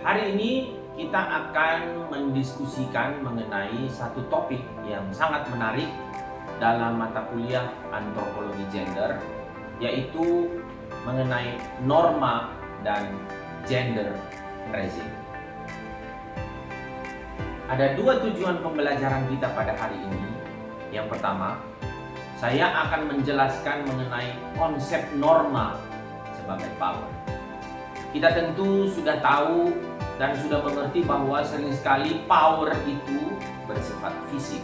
Hari ini kita akan mendiskusikan mengenai satu topik yang sangat menarik dalam mata kuliah antropologi gender, yaitu mengenai norma dan gender raising. Ada dua tujuan pembelajaran kita pada hari ini. Yang pertama, saya akan menjelaskan mengenai konsep norma sebagai power. Kita tentu sudah tahu dan sudah mengerti bahwa sering sekali power itu bersifat fisik.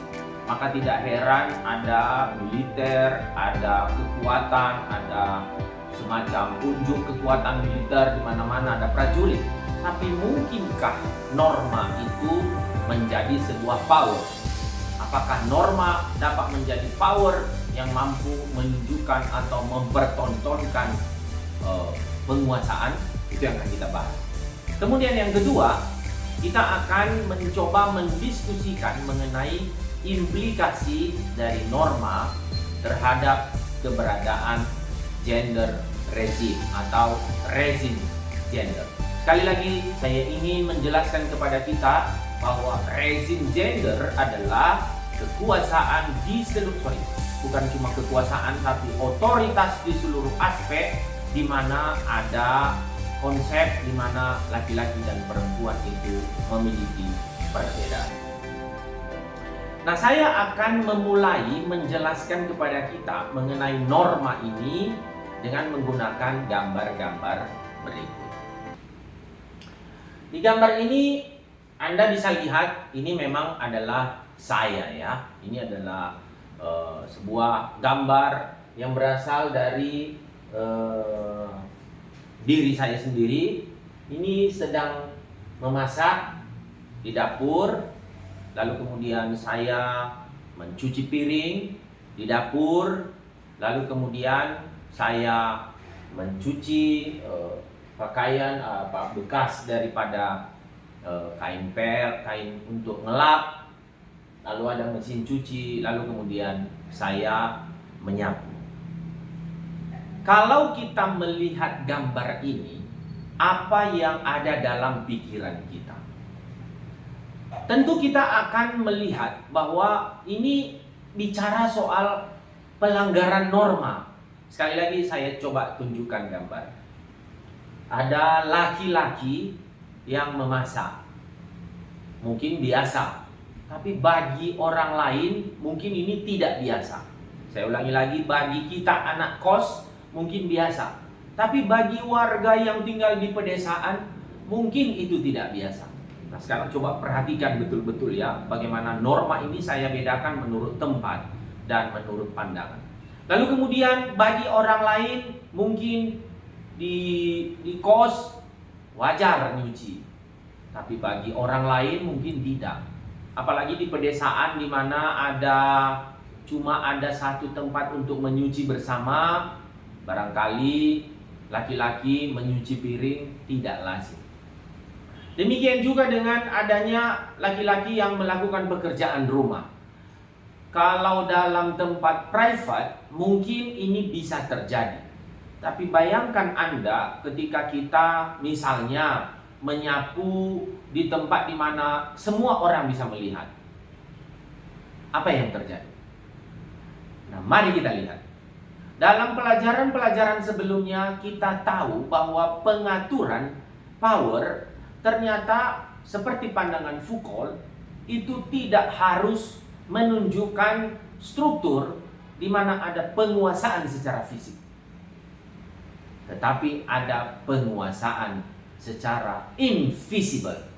Maka tidak heran ada militer, ada kekuatan, ada semacam unjuk kekuatan militer di mana-mana, ada prajurit. Tapi mungkinkah norma itu menjadi sebuah power? Apakah norma dapat menjadi power yang mampu menunjukkan atau mempertontonkan penguasaan? Itu yang akan kita bahas. Kemudian yang kedua, kita akan mencoba mendiskusikan mengenai implikasi dari norma terhadap keberadaan gender regime atau rezim gender. Sekali lagi saya ingin menjelaskan kepada kita bahwa rezim gender adalah kekuasaan di seluruh, bukan cuma kekuasaan tapi otoritas di seluruh aspek, di mana ada konsep di mana laki-laki dan perempuan itu memiliki perbedaan. Nah, saya akan memulai menjelaskan kepada kita mengenai norma ini dengan menggunakan gambar-gambar berikut. Di gambar ini Anda bisa lihat, ini memang adalah saya ya. Ini adalah sebuah gambar yang berasal dari diri saya sendiri. Ini sedang memasak di dapur, lalu kemudian saya mencuci piring di dapur, lalu kemudian saya mencuci pakaian bekas daripada kain pel, kain untuk ngelap, lalu ada mesin cuci, lalu kemudian saya menyapu. Kalau kita melihat gambar ini, apa yang ada dalam pikiran kita? Tentu kita akan melihat bahwa ini bicara soal pelanggaran norma. Sekali lagi saya coba tunjukkan gambar. Ada laki-laki yang memasak. Mungkin biasa, tapi bagi orang lain mungkin ini tidak biasa. Saya ulangi lagi, bagi kita anak kos mungkin biasa, tapi bagi warga yang tinggal di pedesaan mungkin itu tidak biasa. Nah, sekarang coba perhatikan betul-betul ya, bagaimana norma ini saya bedakan menurut tempat dan menurut pandangan. Lalu kemudian bagi orang lain mungkin di kos wajar nyuci, tapi bagi orang lain mungkin tidak. Apalagi di pedesaan di mana cuma ada satu tempat untuk menyuci bersama. Barangkali laki-laki menyuci piring tidak lazim. Demikian juga dengan adanya laki-laki yang melakukan pekerjaan rumah. Kalau dalam tempat private mungkin ini bisa terjadi. Tapi bayangkan Anda ketika kita misalnya menyapu di tempat di mana semua orang bisa melihat. Apa yang terjadi? Nah, mari kita lihat. Dalam pelajaran-pelajaran sebelumnya kita tahu bahwa pengaturan power ternyata seperti pandangan Foucault itu tidak harus menunjukkan struktur di mana ada penguasaan secara fisik, tetapi ada penguasaan secara invisible.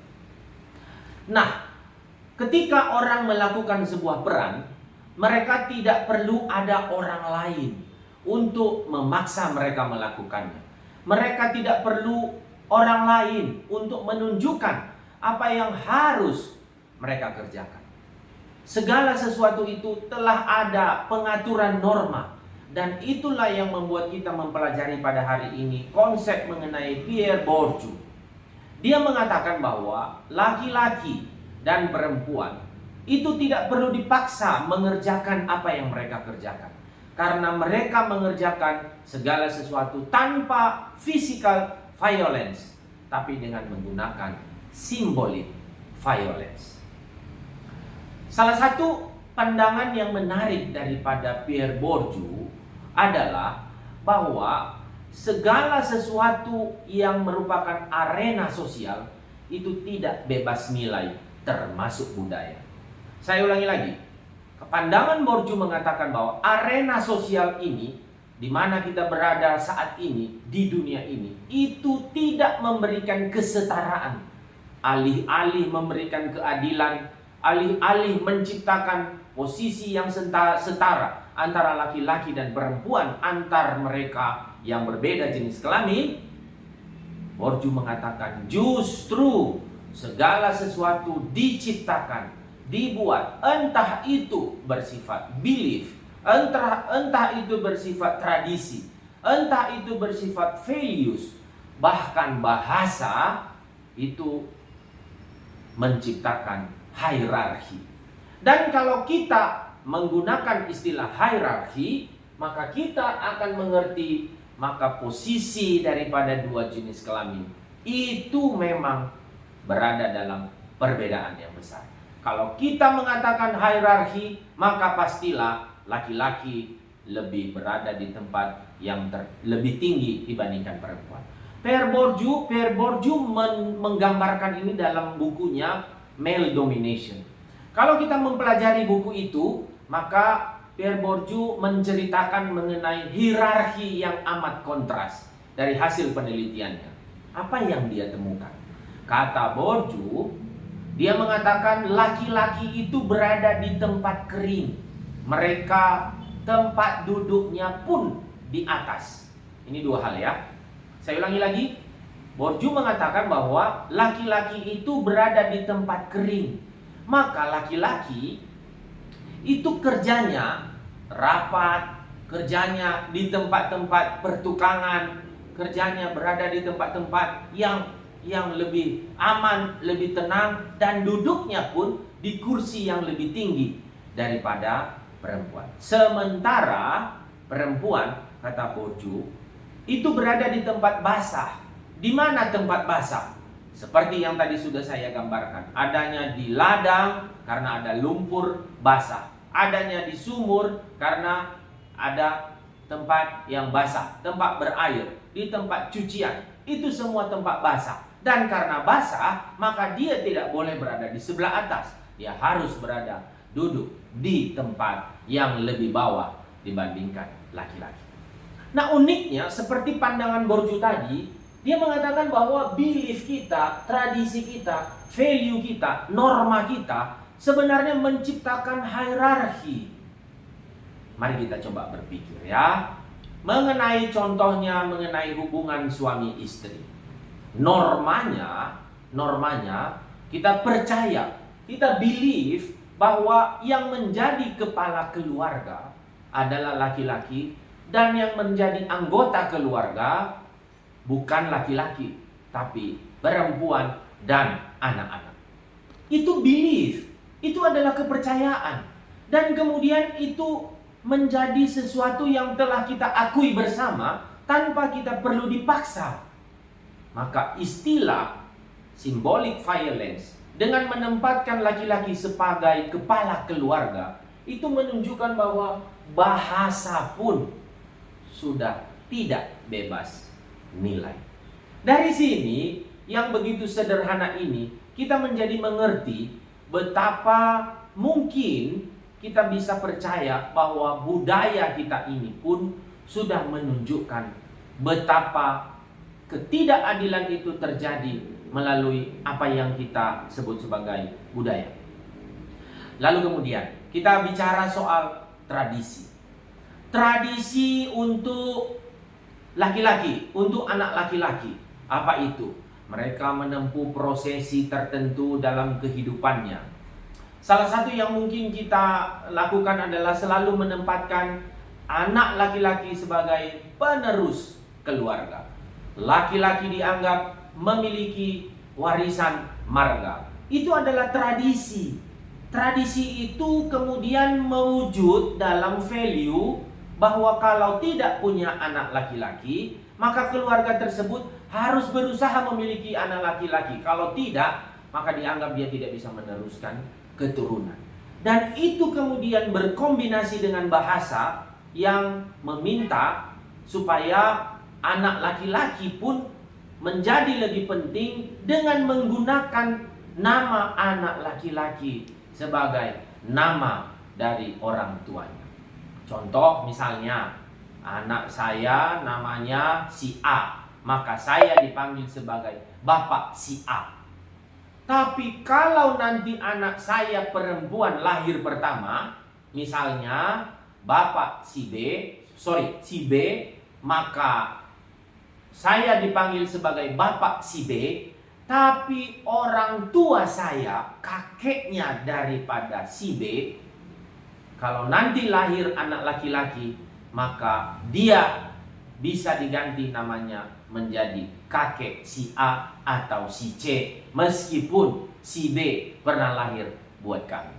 Nah, ketika orang melakukan sebuah peran, mereka tidak perlu ada orang lain untuk memaksa mereka melakukannya. Mereka tidak perlu orang lain untuk menunjukkan apa yang harus mereka kerjakan. Segala sesuatu itu telah ada pengaturan norma. Dan itulah yang membuat kita mempelajari pada hari ini konsep mengenai Pierre Bourdieu. Dia mengatakan bahwa laki-laki dan perempuan itu tidak perlu dipaksa mengerjakan apa yang mereka kerjakan. Karena mereka mengerjakan segala sesuatu tanpa physical violence, tapi dengan menggunakan symbolic violence. Salah satu pandangan yang menarik daripada Pierre Bourdieu adalah bahwa segala sesuatu yang merupakan arena sosial itu tidak bebas nilai, termasuk budaya. Saya ulangi lagi. Pandangan Bourdieu mengatakan bahwa arena sosial ini, di mana kita berada saat ini, di dunia ini, itu tidak memberikan kesetaraan. Alih-alih memberikan keadilan, alih-alih menciptakan posisi yang setara antara laki-laki dan perempuan, antar mereka yang berbeda jenis kelamin, Bourdieu mengatakan justru segala sesuatu diciptakan, dibuat, entah itu bersifat belief, entah itu bersifat tradisi, entah itu bersifat values, bahkan bahasa itu menciptakan hierarki. Dan kalau kita menggunakan istilah hierarki, maka kita akan mengerti maka posisi daripada dua jenis kelamin itu memang berada dalam perbedaan yang besar. Kalau kita mengatakan hierarki, maka pastilah laki-laki lebih berada di tempat yang lebih tinggi dibandingkan perempuan. Pierre Bourdieu menggambarkan ini dalam bukunya Male Domination. Kalau kita mempelajari buku itu, maka Pierre Bourdieu menceritakan mengenai hierarki yang amat kontras dari hasil penelitiannya. Apa yang dia temukan? Kata Bourdieu, dia mengatakan laki-laki itu berada di tempat kering. Mereka tempat duduknya pun di atas. Ini dua hal ya. Saya ulangi lagi. Bourdieu mengatakan bahwa laki-laki itu berada di tempat kering. Maka laki-laki itu kerjanya rapat, kerjanya di tempat-tempat pertukangan, kerjanya berada di tempat-tempat yang lebih aman, lebih tenang, dan duduknya pun di kursi yang lebih tinggi daripada perempuan. Sementara perempuan, kata Bourdieu, itu berada di tempat basah. Di mana tempat basah? Seperti yang tadi sudah saya gambarkan, adanya di ladang karena ada lumpur basah, adanya di sumur karena ada tempat yang basah, tempat berair, di tempat cucian, itu semua tempat basah. Dan karena basah, maka dia tidak boleh berada di sebelah atas, dia harus berada duduk di tempat yang lebih bawah dibandingkan laki-laki. Nah, uniknya seperti pandangan Bourdieu tadi, dia mengatakan bahwa belief kita, tradisi kita, value kita, norma kita sebenarnya menciptakan hierarki. Mari kita coba berpikir ya, mengenai contohnya mengenai hubungan suami istri. Normanya kita percaya, kita believe bahwa yang menjadi kepala keluarga adalah laki-laki, dan yang menjadi anggota keluarga bukan laki-laki, tapi perempuan dan anak-anak. Itu belief, itu adalah kepercayaan. Dan kemudian itu menjadi sesuatu yang telah kita akui bersama tanpa kita perlu dipaksa. Maka istilah symbolic violence dengan menempatkan laki-laki sebagai kepala keluarga itu menunjukkan bahwa bahasa pun sudah tidak bebas nilai. Dari sini yang begitu sederhana ini kita menjadi mengerti betapa mungkin kita bisa percaya bahwa budaya kita ini pun sudah menunjukkan betapa ketidakadilan itu terjadi melalui apa yang kita sebut sebagai budaya. Lalu kemudian kita bicara soal tradisi. Tradisi untuk laki-laki, untuk anak laki-laki. Apa itu? Mereka menempuh prosesi tertentu dalam kehidupannya. Salah satu yang mungkin kita lakukan adalah selalu menempatkan anak laki-laki sebagai penerus keluarga. Laki-laki dianggap memiliki warisan marga. Itu adalah tradisi. Tradisi itu kemudian mewujud dalam value bahwa kalau tidak punya anak laki-laki, maka keluarga tersebut harus berusaha memiliki anak laki-laki. Kalau tidak, maka dianggap dia tidak bisa meneruskan keturunan. Dan itu kemudian berkombinasi dengan bahasa yang meminta supaya anak laki-laki pun menjadi lebih penting dengan menggunakan nama anak laki-laki sebagai nama dari orang tuanya. Contoh misalnya, anak saya namanya si A, maka saya dipanggil sebagai Bapak si A. Tapi kalau nanti anak saya perempuan lahir pertama, misalnya Bapak si B, maka saya dipanggil sebagai Bapak si B, tapi orang tua saya, kakeknya daripada si B, kalau nanti lahir anak laki-laki, maka dia bisa diganti namanya menjadi kakek si A atau si C, meskipun si B pernah lahir buat kami.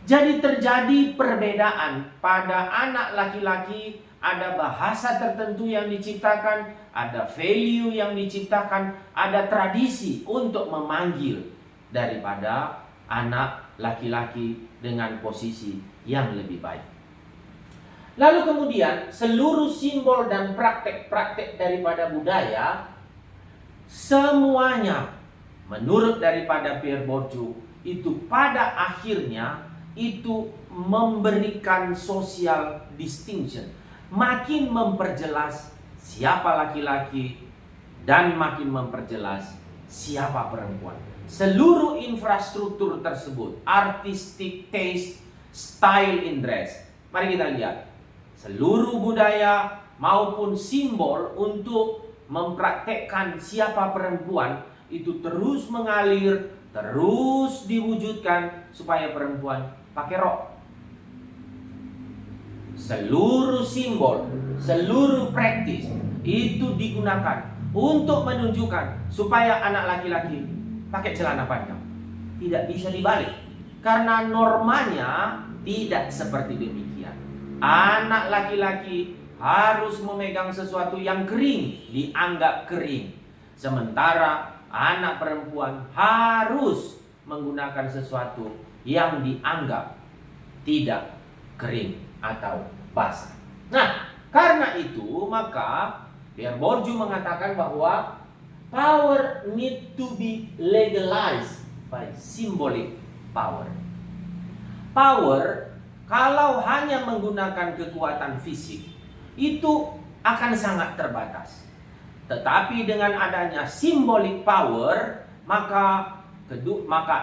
Jadi terjadi perbedaan pada anak laki-laki. Ada bahasa tertentu yang diciptakan, ada value yang diciptakan, ada tradisi untuk memanggil daripada anak laki-laki dengan posisi yang lebih baik. Lalu kemudian seluruh simbol dan praktek-praktek daripada budaya, semuanya menurut daripada Pierre Bourdieu itu pada akhirnya itu memberikan social distinction, makin memperjelas siapa laki-laki dan makin memperjelas siapa perempuan. Seluruh infrastruktur tersebut, artistic taste, style in dress. Mari kita lihat. Seluruh budaya maupun simbol untuk mempraktekkan siapa perempuan itu terus mengalir, terus diwujudkan supaya perempuan pakai rok. Seluruh simbol, seluruh praktis itu digunakan untuk menunjukkan supaya anak laki-laki pakai celana panjang. Tidak bisa dibalik, karena normanya tidak seperti demikian. Anak laki-laki harus memegang sesuatu yang kering, dianggap kering. Sementara anak perempuan harus menggunakan sesuatu yang dianggap tidak kering atau basah. Nah, karena itu maka Pierre Bourdieu mengatakan bahwa power need to be legalized by symbolic power. Power kalau hanya menggunakan kekuatan fisik itu akan sangat terbatas. Tetapi dengan adanya symbolic power, maka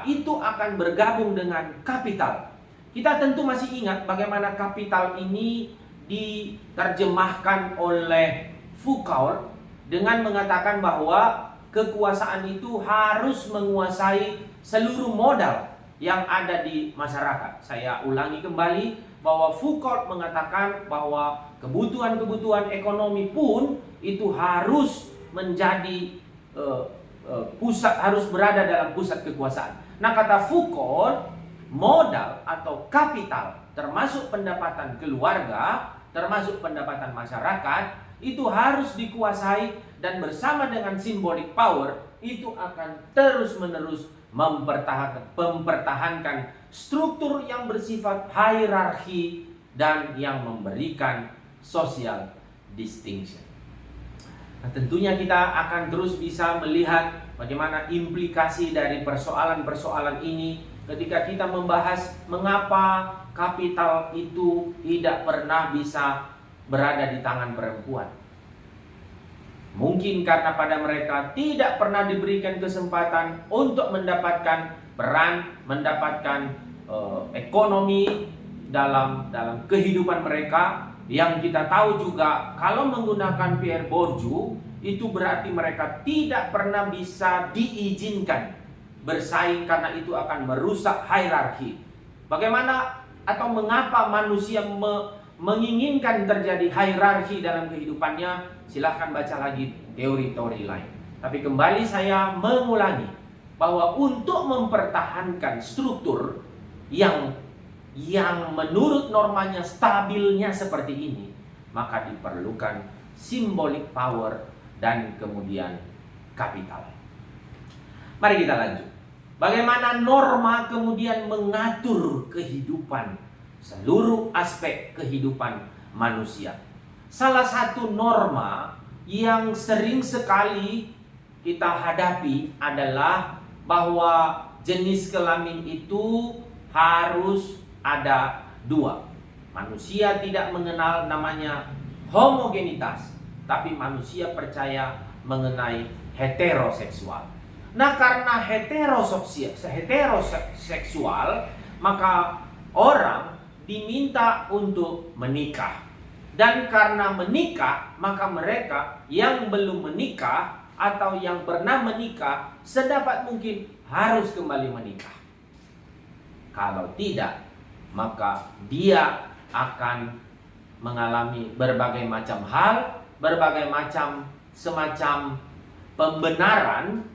itu akan bergabung dengan kapital. Kita tentu masih ingat bagaimana kapital ini diterjemahkan oleh Foucault dengan mengatakan bahwa kekuasaan itu harus menguasai seluruh modal yang ada di masyarakat. Saya ulangi kembali bahwa Foucault mengatakan bahwa kebutuhan-kebutuhan ekonomi pun itu harus menjadi harus berada dalam pusat kekuasaan. Nah, kata Foucault, modal atau kapital termasuk pendapatan keluarga, termasuk pendapatan masyarakat itu harus dikuasai, dan bersama dengan symbolic power itu akan terus-menerus mempertahankan struktur yang bersifat hierarki dan yang memberikan social distinction. Nah, tentunya kita akan terus bisa melihat bagaimana implikasi dari persoalan-persoalan ini ketika kita membahas mengapa kapital itu tidak pernah bisa berada di tangan perempuan. Mungkin karena pada mereka tidak pernah diberikan kesempatan untuk mendapatkan peran, mendapatkan ekonomi dalam kehidupan mereka. Yang kita tahu juga kalau menggunakan Pierre Bourdieu itu berarti mereka tidak pernah bisa diizinkan bersaing karena itu akan merusak hierarki. Bagaimana atau mengapa manusia menginginkan terjadi hierarki dalam kehidupannya? Silahkan baca lagi teori-teori lain. Tapi kembali saya mengulangi bahwa untuk mempertahankan struktur yang yang menurut normanya stabilnya seperti ini, maka diperlukan symbolic power dan kemudian kapital. Mari kita lanjut. Bagaimana norma kemudian mengatur kehidupan, seluruh aspek kehidupan manusia. Salah satu norma yang sering sekali kita hadapi adalah bahwa jenis kelamin itu harus ada dua. Manusia tidak mengenal namanya homogenitas, tapi manusia percaya mengenai heteroseksual. Nah, karena heteroseksual, maka orang diminta untuk menikah. Dan karena menikah, maka mereka yang belum menikah atau yang pernah menikah sedapat mungkin harus kembali menikah. Kalau tidak, maka dia akan mengalami berbagai macam hal, berbagai macam semacam pembenaran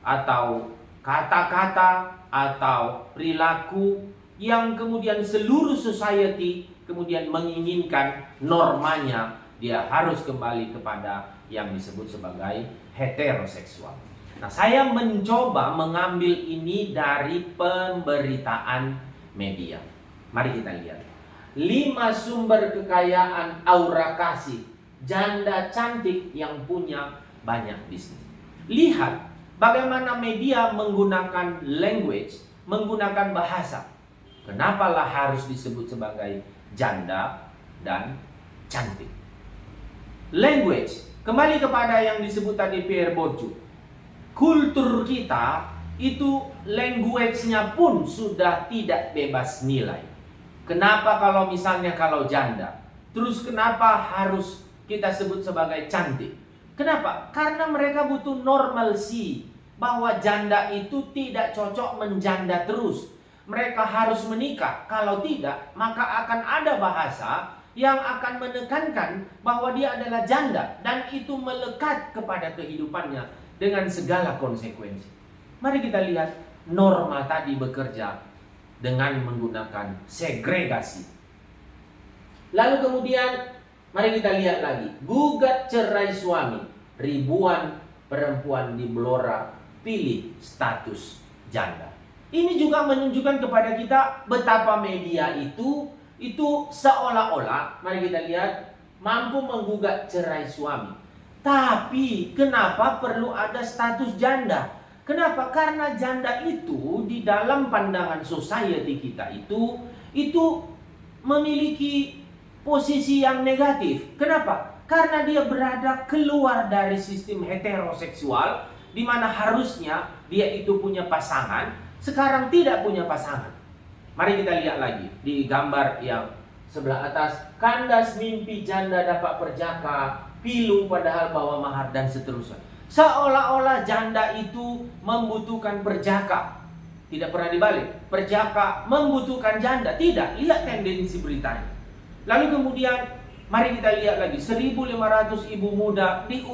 atau kata-kata atau perilaku yang kemudian seluruh society kemudian menginginkan normanya dia harus kembali kepada yang disebut sebagai heteroseksual. Nah, saya mencoba mengambil ini dari pemberitaan media. Mari kita lihat. 5 sumber kekayaan aura kasih janda cantik yang punya banyak bisnis. Lihat bagaimana media menggunakan language, menggunakan bahasa. Kenapalah harus disebut sebagai janda dan cantik? Language, kembali kepada yang disebut tadi Pierre Bourdieu. Kultur kita itu language-nya pun sudah tidak bebas nilai. Kenapa kalau misalnya kalau janda? Terus kenapa harus kita sebut sebagai cantik? Kenapa? Karena mereka butuh normalcy, bahwa janda itu tidak cocok menjanda terus. Mereka harus menikah. Kalau tidak, maka akan ada bahasa yang akan menekankan bahwa dia adalah janda, dan itu melekat kepada kehidupannya dengan segala konsekuensi. Mari kita lihat norma tadi bekerja dengan menggunakan segregasi. Lalu kemudian mari kita lihat lagi, gugat cerai suami. Ribuan perempuan di Blora pilih status janda. Ini juga menunjukkan kepada kita betapa media itu seolah-olah, mari kita lihat, mampu menggugat cerai suami. Tapi kenapa perlu ada status janda? Kenapa? Karena janda itu di dalam pandangan society kita itu memiliki posisi yang negatif. Kenapa? Karena dia berada keluar dari sistem heteroseksual, di mana harusnya dia itu punya pasangan, sekarang tidak punya pasangan. Mari kita lihat lagi di gambar yang sebelah atas. Kandas mimpi janda dapat perjaka, pilu padahal bawa mahar, dan seterusnya. Seolah-olah janda itu membutuhkan perjaka. Tidak pernah dibalik. Perjaka membutuhkan janda. Tidak. Lihat tendensi beritanya. Lalu kemudian mari kita lihat lagi. 1.500 ibu muda di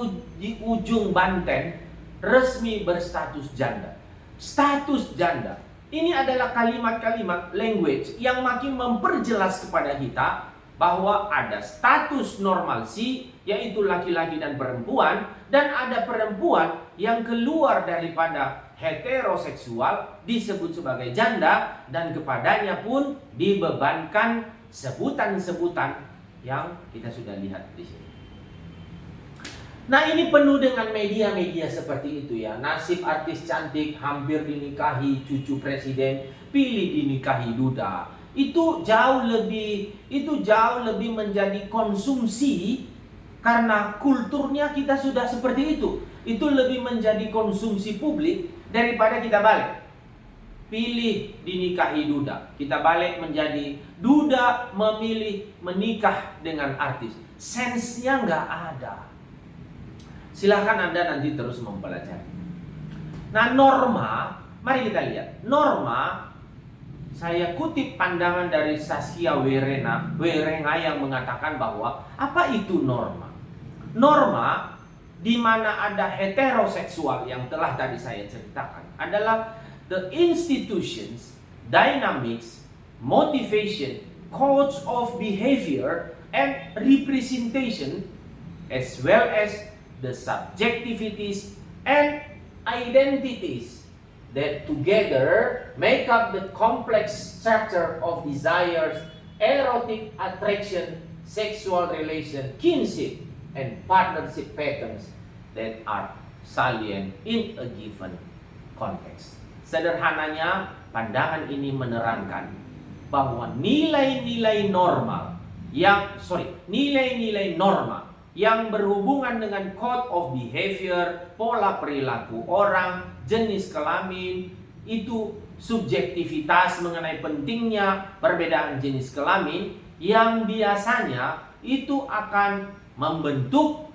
ujung Banten resmi berstatus janda. Status janda. Ini adalah kalimat-kalimat language yang makin memperjelas kepada kita bahwa ada status normalcy, yaitu laki-laki dan perempuan, dan ada perempuan yang keluar daripada heteroseksual disebut sebagai janda, dan kepadanya pun dibebankan sebutan-sebutan yang kita sudah lihat di sini. Nah, ini penuh dengan media-media seperti itu ya. Nasib artis cantik hampir dinikahi cucu presiden, pilih dinikahi duda. Itu jauh lebih menjadi konsumsi, karena kulturnya kita sudah seperti itu. Itu lebih menjadi konsumsi publik daripada kita balik. Pilih dinikahi duda. Kita balik menjadi duda memilih menikah dengan artis. Sensenya nggak ada. Silahkan Anda nanti terus mempelajari. Nah, norma, mari kita lihat. Norma, saya kutip pandangan dari Saskia Werenga yang mengatakan bahwa apa itu norma? Norma di mana ada heteroseksual yang telah tadi saya ceritakan adalah the institutions, dynamics, motivation, codes of behavior, and representation, as well as the subjectivities and identities that together make up the complex structure of desires, erotic attraction, sexual relation, kinship, and partnership patterns that are salient in a given context. Sederhananya, pandangan ini menerangkan bahwa nilai-nilai norma yang berhubungan dengan code of behavior, pola perilaku orang, jenis kelamin, itu subjektivitas mengenai pentingnya perbedaan jenis kelamin yang biasanya itu akan membentuk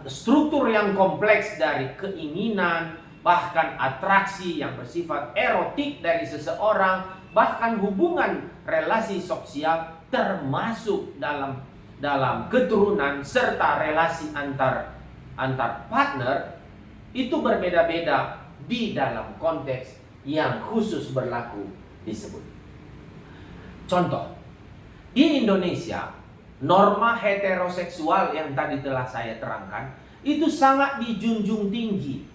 struktur yang kompleks dari keinginan, bahkan atraksi yang bersifat erotik dari seseorang, bahkan hubungan relasi sosial termasuk dalam keturunan serta relasi antar partner itu berbeda-beda di dalam konteks yang khusus berlaku disebut. Contoh, di Indonesia norma heteroseksual yang tadi telah saya terangkan itu sangat dijunjung tinggi.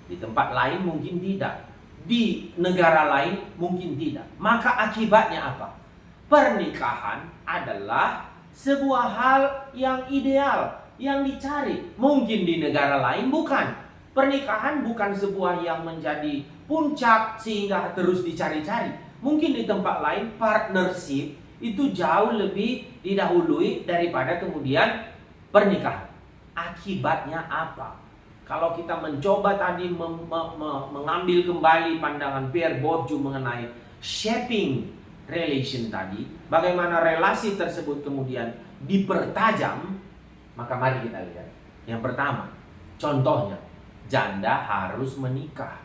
Di tempat lain mungkin tidak, di negara lain mungkin tidak. Maka akibatnya apa? Pernikahan adalah sebuah hal yang ideal, yang dicari. Mungkin di negara lain bukan. Pernikahan bukan sebuah yang menjadi puncak sehingga terus dicari-cari. Mungkin di tempat lain partnership itu jauh lebih didahului daripada kemudian pernikahan. Akibatnya apa? Kalau kita mencoba tadi mengambil kembali pandangan Pierre Bourdieu mengenai shaping relation tadi, bagaimana relasi tersebut kemudian dipertajam, maka mari kita lihat. Yang pertama, contohnya, janda harus menikah.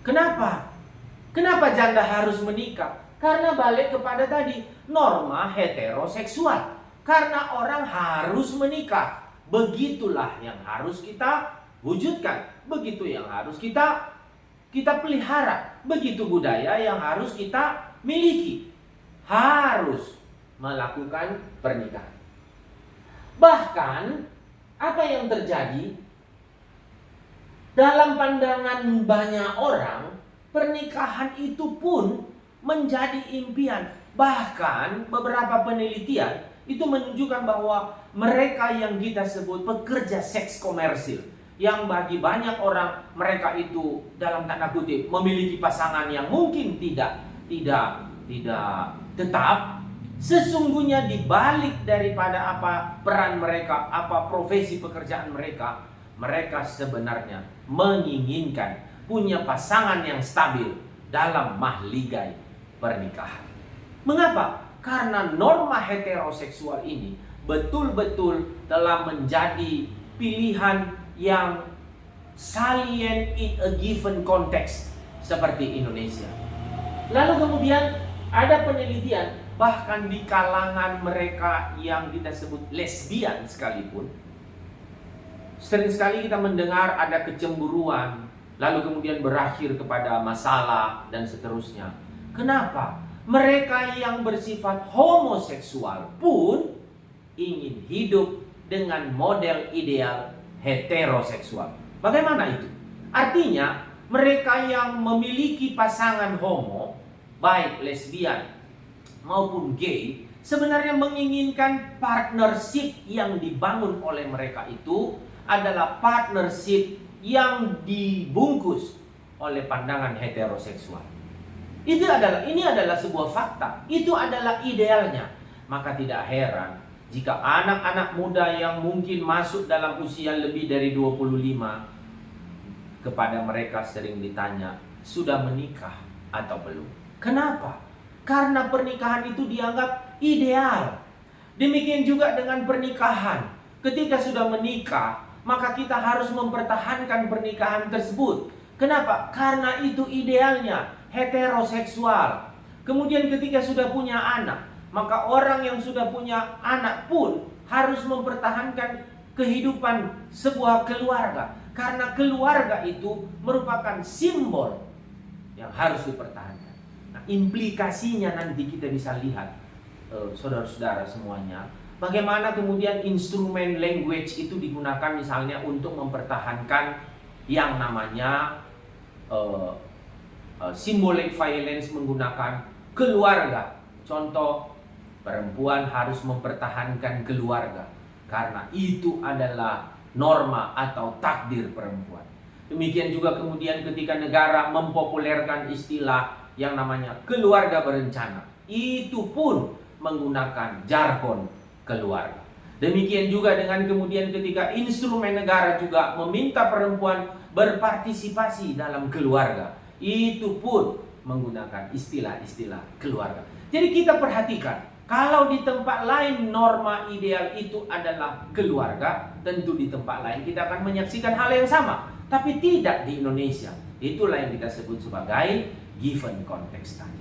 Kenapa? Kenapa janda harus menikah? Karena balik kepada tadi, norma heteroseksual. Karena orang harus menikah. Begitulah yang harus kita wujudkan. Begitu yang harus kita pelihara. Begitu budaya yang harus kita miliki. Harus melakukan pernikahan. Bahkan apa yang terjadi dalam pandangan banyak orang, pernikahan itu pun menjadi impian. Bahkan beberapa penelitian itu menunjukkan bahwa mereka yang kita sebut pekerja seks komersil, yang bagi banyak orang mereka itu dalam tanda kutip memiliki pasangan yang mungkin tidak tetap, sesungguhnya dibalik daripada apa peran mereka, apa profesi pekerjaan mereka, mereka sebenarnya menginginkan punya pasangan yang stabil dalam mahligai pernikahan. Mengapa? Karena norma heteroseksual ini betul-betul telah menjadi pilihan yang salient in a given context seperti Indonesia. Lalu kemudian ada penelitian bahkan di kalangan mereka yang kita sebut lesbian sekalipun, sering sekali kita mendengar ada kecemburuan, lalu kemudian berakhir kepada masalah dan seterusnya. Kenapa? Mereka yang bersifat homoseksual pun ingin hidup dengan model ideal heteroseksual. Bagaimana itu? Artinya mereka yang memiliki pasangan homo, baik lesbian maupun gay, sebenarnya menginginkan partnership yang dibangun oleh mereka itu adalah partnership yang dibungkus oleh pandangan heteroseksual. Ini adalah sebuah fakta. Itu adalah idealnya. Maka tidak heran jika anak-anak muda yang mungkin masuk dalam usia lebih dari 25, kepada mereka sering ditanya, sudah menikah atau belum? Kenapa? Karena pernikahan itu dianggap ideal. Demikian juga dengan pernikahan. Ketika sudah menikah, maka kita harus mempertahankan pernikahan tersebut. Kenapa? Karena itu idealnya, heteroseksual. Kemudian ketika sudah punya anak, maka orang yang sudah punya anak pun harus mempertahankan kehidupan sebuah keluarga. Karena keluarga itu merupakan simbol yang harus dipertahankan. Nah, implikasinya nanti kita bisa lihat, saudara-saudara semuanya, bagaimana kemudian instrumen language itu digunakan misalnya untuk mempertahankan yang namanya symbolic violence menggunakan keluarga. Contoh, perempuan harus mempertahankan keluarga karena itu adalah norma atau takdir perempuan. Demikian juga kemudian ketika negara mempopulerkan istilah yang namanya keluarga berencana, itu pun menggunakan jargon keluarga. Demikian juga dengan kemudian ketika instrumen negara juga meminta perempuan berpartisipasi dalam keluarga, itu pun menggunakan istilah-istilah keluarga. Jadi kita perhatikan, kalau di tempat lain norma ideal itu adalah keluarga, tentu di tempat lain kita akan menyaksikan hal yang sama. Tapi tidak di Indonesia. Itulah yang kita sebut sebagai given context tadi.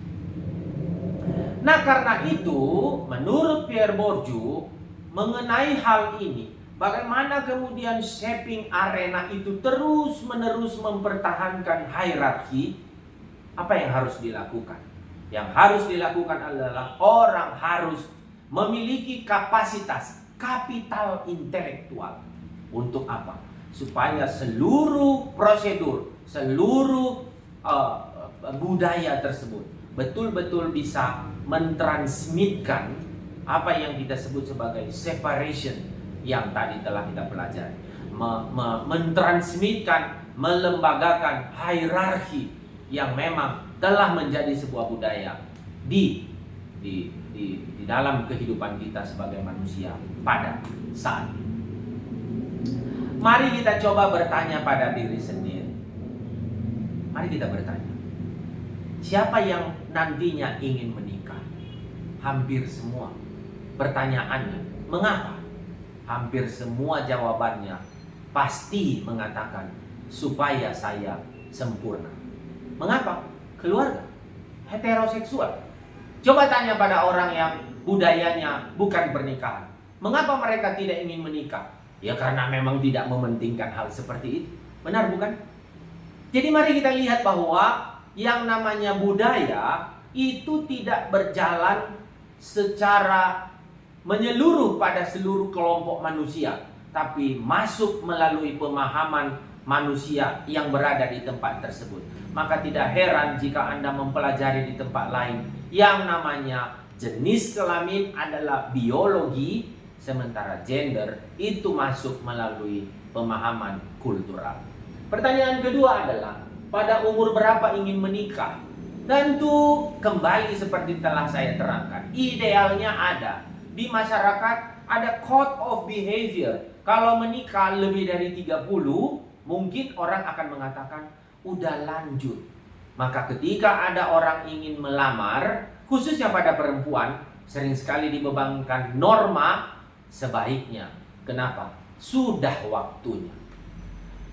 Nah, karena itu menurut Pierre Bourdieu mengenai hal ini, bagaimana kemudian shaping arena itu terus-menerus mempertahankan hierarki, apa yang harus dilakukan? Yang harus dilakukan adalah orang harus memiliki kapasitas, kapital intelektual. Untuk apa? Supaya seluruh prosedur, seluruh budaya tersebut betul-betul bisa mentransmitkan apa yang kita sebut sebagai separation yang tadi telah kita pelajari. Mentransmitkan, melembagakan hierarki yang memang telah menjadi sebuah budaya di dalam kehidupan kita sebagai manusia pada saat ini. Mari kita coba bertanya pada diri sendiri. Mari kita bertanya, siapa yang nantinya ingin menikah? Hampir semua. Pertanyaannya, mengapa? Hampir semua jawabannya pasti mengatakan, supaya saya sempurna. Mengapa? Keluarga, heteroseksual. Coba tanya pada orang yang budayanya bukan pernikahan, mengapa mereka tidak ingin menikah? Ya karena memang tidak mementingkan hal seperti itu. Benar bukan? Jadi mari kita lihat bahwa yang namanya budaya itu tidak berjalan secara menyeluruh pada seluruh kelompok manusia, tapi masuk melalui pemahaman manusia yang berada di tempat tersebut. Maka tidak heran jika Anda mempelajari di tempat lain yang namanya jenis kelamin adalah biologi, sementara gender itu masuk melalui pemahaman kultural. Pertanyaan kedua adalah, pada umur berapa ingin menikah? Tentu kembali seperti telah saya terangkan, idealnya ada. Di masyarakat ada code of behavior. Kalau menikah lebih dari 30, mungkin orang akan mengatakan, udah lanjut. Maka ketika ada orang ingin melamar, khususnya pada perempuan, sering sekali dibebankan norma sebaiknya. Kenapa? Sudah waktunya.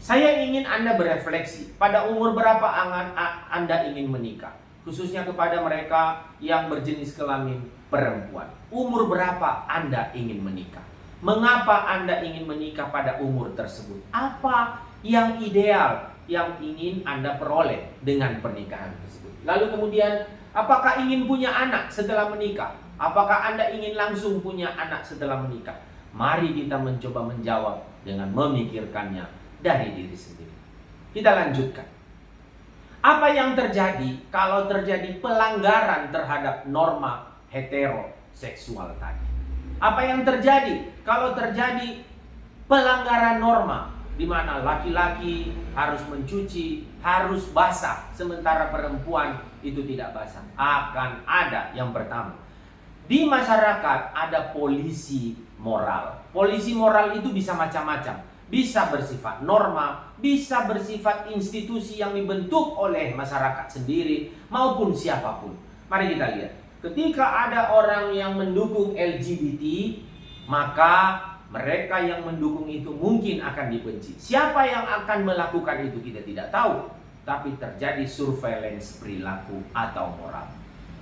Saya ingin Anda berefleksi, pada umur berapa Anda ingin menikah? Khususnya kepada mereka yang berjenis kelamin perempuan. Umur berapa Anda ingin menikah? Mengapa Anda ingin menikah pada umur tersebut? Apa yang ideal yang ingin Anda peroleh dengan pernikahan tersebut? Lalu kemudian, apakah ingin punya anak setelah menikah? Apakah Anda ingin langsung punya anak setelah menikah? Mari kita mencoba menjawab dengan memikirkannya dari diri sendiri. Kita lanjutkan. Apa yang terjadi kalau terjadi pelanggaran terhadap norma heteroseksual tadi? Apa yang terjadi kalau terjadi pelanggaran norma di mana laki-laki harus mencuci, harus basah, sementara perempuan itu tidak basah? Akan ada yang pertama, di masyarakat ada polisi moral. Polisi moral itu bisa macam-macam. Bisa bersifat norma, bisa bersifat institusi yang dibentuk oleh masyarakat sendiri maupun siapapun. Mari kita lihat. Ketika ada orang yang mendukung LGBT, maka mereka yang mendukung itu mungkin akan dibenci. Siapa yang akan melakukan itu kita tidak tahu. Tapi terjadi surveillance perilaku atau moral.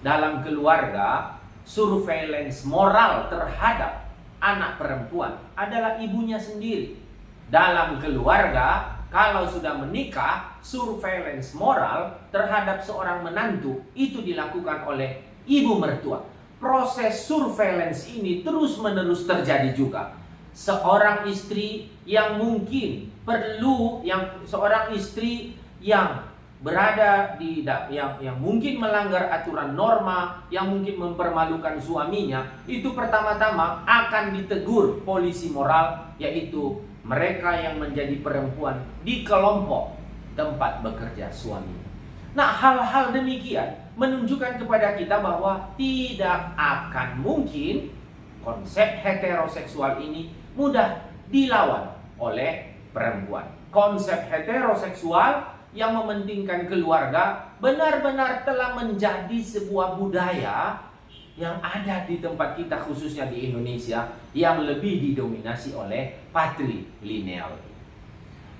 Dalam keluarga, surveillance moral terhadap anak perempuan adalah ibunya sendiri. Dalam keluarga, kalau sudah menikah, surveillance moral terhadap seorang menantu itu dilakukan oleh ibu mertua. Proses surveillance ini terus-menerus terjadi juga. Seorang istri yang mungkin perlu, seorang istri yang berada di yang mungkin melanggar aturan norma, yang mungkin mempermalukan suaminya, itu pertama-tama akan ditegur polisi moral, yaitu mereka yang menjadi perempuan di kelompok tempat bekerja suami. Nah, hal-hal demikian menunjukkan kepada kita bahwa tidak akan mungkin konsep heteroseksual ini mudah dilawan oleh perempuan. Konsep heteroseksual yang mementingkan keluarga benar-benar telah menjadi sebuah budaya yang ada di tempat kita, khususnya di Indonesia, yang lebih didominasi oleh patrilineal.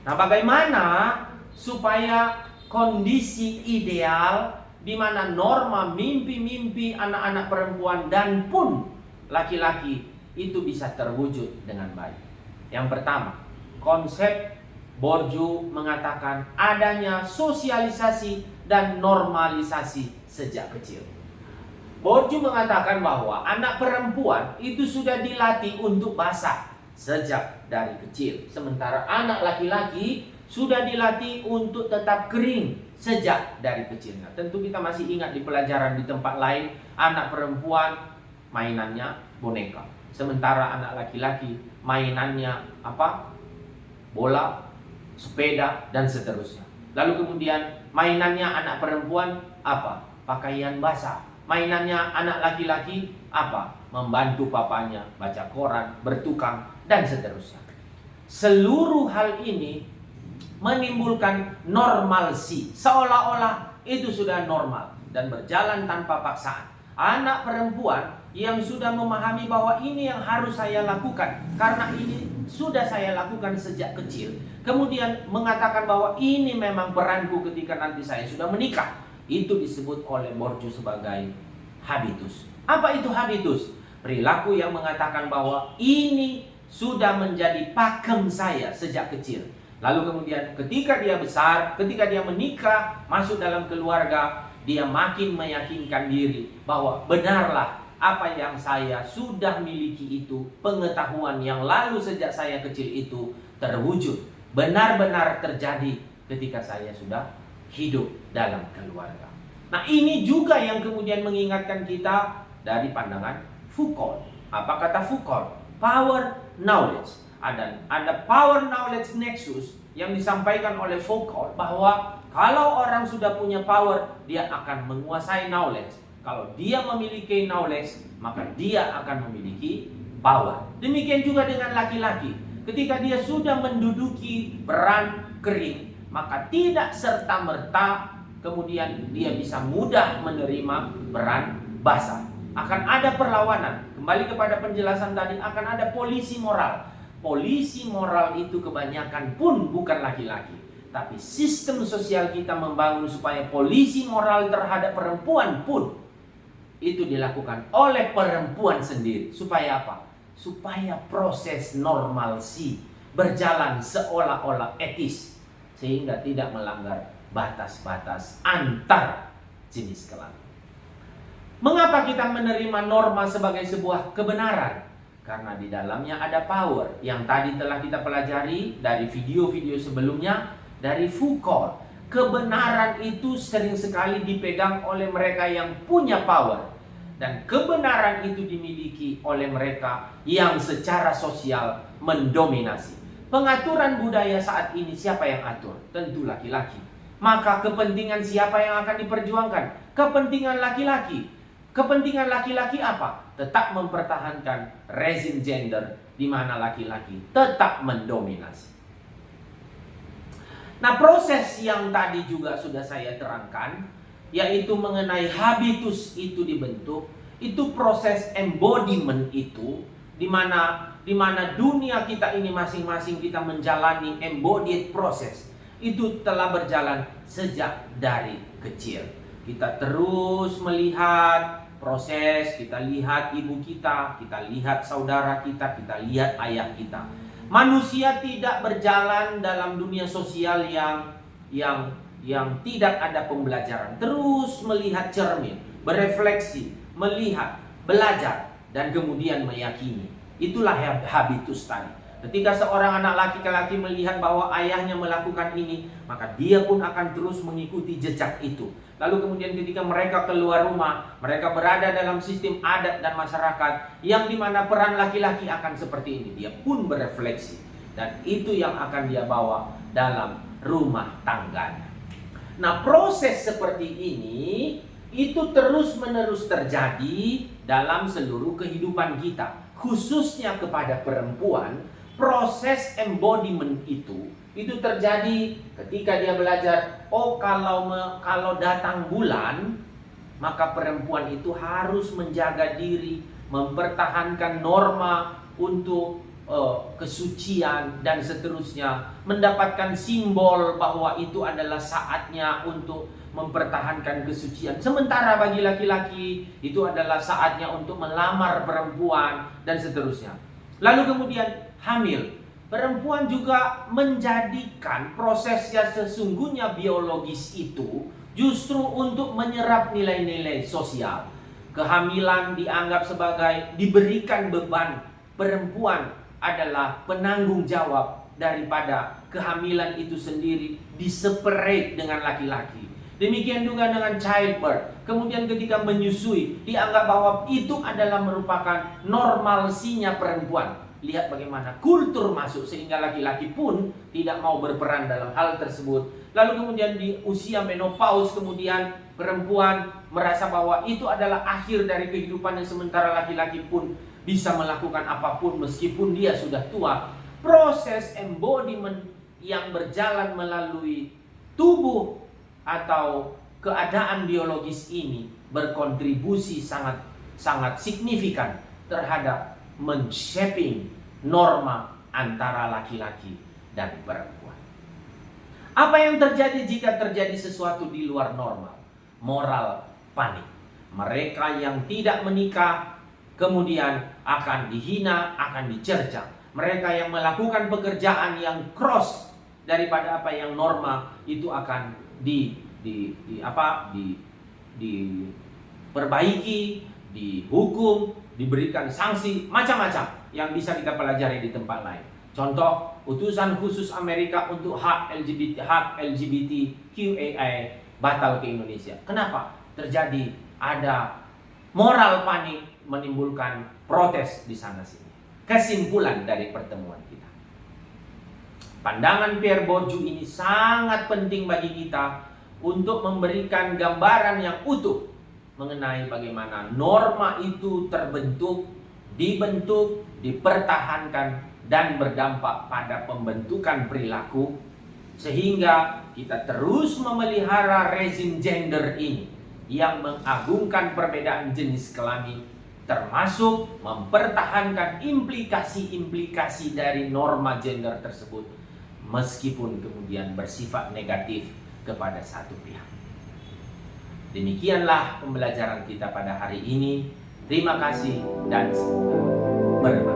Nah, bagaimana supaya kondisi ideal di mana norma mimpi-mimpi anak-anak perempuan dan pun laki-laki itu bisa terwujud dengan baik? Yang pertama, konsep Bourdieu mengatakan adanya sosialisasi dan normalisasi sejak kecil. Bourdieu mengatakan bahwa anak perempuan itu sudah dilatih untuk basah sejak dari kecil, sementara anak laki-laki sudah dilatih untuk tetap kering sejak dari kecil. Nah, tentu kita masih ingat di pelajaran di tempat lain, anak perempuan mainannya boneka, sementara anak laki-laki mainannya apa? Bola, sepeda, dan seterusnya. Lalu kemudian mainannya anak perempuan apa? Pakaian basah. Mainannya anak laki-laki apa? Membantu papanya baca koran, bertukang, dan seterusnya. Seluruh hal ini menimbulkan normalsi, seolah-olah itu sudah normal dan berjalan tanpa paksaan. Anak perempuan yang sudah memahami bahwa ini yang harus saya lakukan karena ini sudah saya lakukan sejak kecil, kemudian mengatakan bahwa ini memang peranku ketika nanti saya sudah menikah, itu disebut oleh Bourdieu sebagai habitus. Apa itu habitus? Perilaku yang mengatakan bahwa ini sudah menjadi pakem saya sejak kecil. Lalu kemudian ketika dia besar, ketika dia menikah, masuk dalam keluarga, dia makin meyakinkan diri bahwa benarlah apa yang saya sudah miliki itu, pengetahuan yang lalu sejak saya kecil itu terwujud, benar-benar terjadi ketika saya sudah hidup dalam keluarga. Nah, ini juga yang kemudian mengingatkan kita dari pandangan Foucault. Apa kata Foucault? Power knowledge. Ada power knowledge nexus yang disampaikan oleh Foucault bahwa kalau orang sudah punya power, dia akan menguasai knowledge. Kalau dia memiliki knowledge, maka dia akan memiliki power. Demikian juga dengan laki-laki. Ketika dia sudah menduduki peran kering, maka tidak serta-merta kemudian dia bisa mudah menerima peran basah. Akan ada perlawanan. Kembali kepada penjelasan tadi, akan ada polisi moral. Polisi moral itu kebanyakan pun bukan laki-laki. Tapi sistem sosial kita membangun supaya polisi moral terhadap perempuan pun itu dilakukan oleh perempuan sendiri. Supaya apa? Supaya proses normalsi berjalan seolah-olah etis, sehingga tidak melanggar batas-batas antar jenis kelamin. Mengapa kita menerima norma sebagai sebuah kebenaran? Karena di dalamnya ada power yang tadi telah kita pelajari dari video-video sebelumnya dari Foucault. Kebenaran itu sering sekali dipegang oleh mereka yang punya power. Dan kebenaran itu dimiliki oleh mereka yang secara sosial mendominasi. Pengaturan budaya saat ini siapa yang atur? Tentu laki-laki. Maka kepentingan siapa yang akan diperjuangkan? Kepentingan laki-laki. Kepentingan laki-laki apa? Tetap mempertahankan rezim gender di mana laki-laki tetap mendominasi. Nah, proses yang tadi juga sudah saya terangkan, yaitu mengenai habitus itu dibentuk, itu proses embodiment itu, di mana dunia kita ini masing-masing kita menjalani embodied proses, itu telah berjalan sejak dari kecil. Kita terus melihat proses, kita lihat ibu kita lihat saudara kita lihat ayah kita. Manusia tidak berjalan dalam dunia sosial yang tidak ada pembelajaran. Terus melihat cermin, berefleksi, melihat, belajar, dan kemudian meyakini. Itulah habitus tadi. Ketika seorang anak laki-laki melihat bahwa ayahnya melakukan ini, maka dia pun akan terus mengikuti jejak itu. Lalu kemudian ketika mereka keluar rumah, mereka berada dalam sistem adat dan masyarakat yang dimana peran laki-laki akan seperti ini. Dia pun berefleksi, dan itu yang akan dia bawa dalam rumah tangganya. Nah, proses seperti ini itu terus-menerus terjadi dalam seluruh kehidupan kita, khususnya kepada perempuan. Proses embodiment itu terjadi ketika dia belajar, oh kalau datang bulan, maka perempuan itu harus menjaga diri, mempertahankan norma untuk kesucian dan seterusnya, mendapatkan simbol bahwa itu adalah saatnya untuk mempertahankan kesucian. Sementara bagi laki-laki itu adalah saatnya untuk melamar perempuan dan seterusnya. Lalu kemudian hamil. Perempuan juga menjadikan prosesnya sesungguhnya biologis itu justru untuk menyerap nilai-nilai sosial. Kehamilan dianggap sebagai diberikan beban. Perempuan adalah penanggung jawab daripada kehamilan itu sendiri, diseparate dengan laki-laki. Demikian juga dengan childbirth. Kemudian ketika menyusui, dianggap bahwa itu adalah merupakan normalsinya perempuan. Lihat bagaimana kultur masuk sehingga laki-laki pun tidak mau berperan dalam hal tersebut. Lalu kemudian di usia menopause, kemudian perempuan merasa bahwa itu adalah akhir dari kehidupannya, sementara laki-laki pun bisa melakukan apapun meskipun dia sudah tua. Proses embodiment yang berjalan melalui tubuh atau keadaan biologis ini berkontribusi sangat signifikan terhadap men-shaping norma antara laki-laki dan perempuan. Apa yang terjadi jika terjadi sesuatu di luar normal? Moral panik. Mereka yang tidak menikah kemudian akan dihina, akan dicerca. Mereka yang melakukan pekerjaan yang cross daripada apa yang norma itu akan diperbaiki, dihukum, diberikan sanksi macam-macam yang bisa kita pelajari di tempat lain. Contoh, utusan khusus Amerika untuk hak LGBTQAI batal ke Indonesia. Kenapa? Terjadi ada moral panik, menimbulkan protes di sana sini. Kesimpulan dari pertemuan kita, pandangan Pierre Bourdieu ini sangat penting bagi kita untuk memberikan gambaran yang utuh mengenai bagaimana norma itu terbentuk, dibentuk, dipertahankan, dan berdampak pada pembentukan perilaku, sehingga kita terus memelihara rezim gender ini yang mengagungkan perbedaan jenis kelamin, termasuk mempertahankan implikasi-implikasi dari norma gender tersebut, meskipun kemudian bersifat negatif kepada satu pihak. Demikianlah pembelajaran kita pada hari ini. Terima kasih dan semoga bermanfaat.